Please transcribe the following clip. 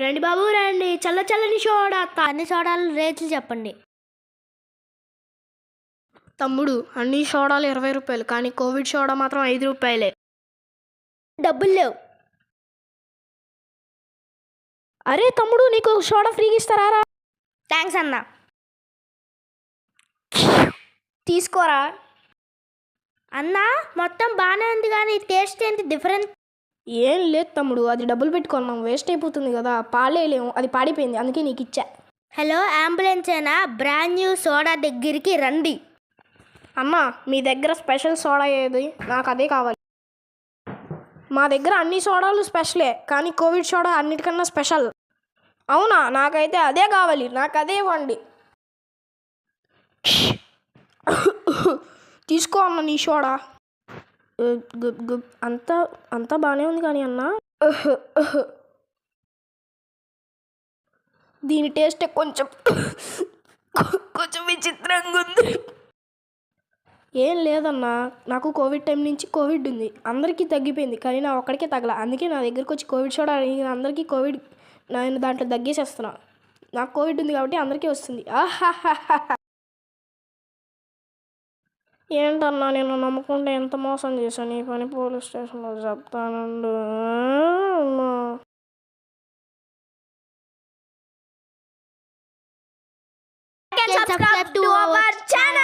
రండి బాబు రండి, చల్ల చల్లని సోడా. అన్ని సోడాలు రేట్లు చెప్పండి. తమ్ముడు, అన్ని సోడాలు 20 రూపాయలు, కానీ కోవిడ్ సోడా మాత్రం 5 రూపాయలే. డబ్బులు లేవు. అరే తమ్ముడు, నీకు సోడా ఫ్రీగా ఇస్తారా? థ్యాంక్స్ అన్న. తీసుకోరా అన్నా, మొత్తం బాగానే ఉంది కానీ టేస్ట్ ఏంటి డిఫరెంట్? ఏం లేదు తమ్ముడు, అది డబ్బులు పెట్టుకున్నాం, వేస్ట్ అయిపోతుంది కదా, పాలేలేము, అది పాడిపోయింది, అందుకే నీకు ఇచ్చా. హలో, అంబులెన్స్ అయినా బ్రాండ్ న్యూ సోడా దగ్గరికి రండి. అమ్మా, మీ దగ్గర స్పెషల్ సోడా ఏది? నాకు అదే కావాలి. మా దగ్గర అన్ని సోడాలు స్పెషలే, కానీ కోవిడ్ సోడా అన్నిటికన్నా స్పెషల్. అవునా? నాకైతే అదే కావాలి, నాకు అదే ఇవ్వండి. తీసుకో అన్న నీ సోడా. అంతా అంతా బాగానే ఉంది కానీ అన్న, దీని టేస్ట్ కొంచెం కొంచెం విచిత్రంగా ఉంది. ఏం లేదన్నా, నాకు కోవిడ్ టైం నుంచి కోవిడ్ ఉంది, అందరికీ తగ్గిపోయింది, కానీ నా ఒక్కడికే తగల. అందుకే నా దగ్గరికి వచ్చి కోవిడ్ సోడా అడిగిన అందరికీ కోవిడ్, నేను దాంట్లో తగ్గేసేస్తున్నా. నాకు కోవిడ్ ఉంది కాబట్టి అందరికీ వస్తుంది. ఏంటన్నా, నేను నమ్ముకుంటే ఎంత మోసం చేశాను, ఈ పని పోలీస్ స్టేషన్లో చెప్తానండు. Subscribe to our channel.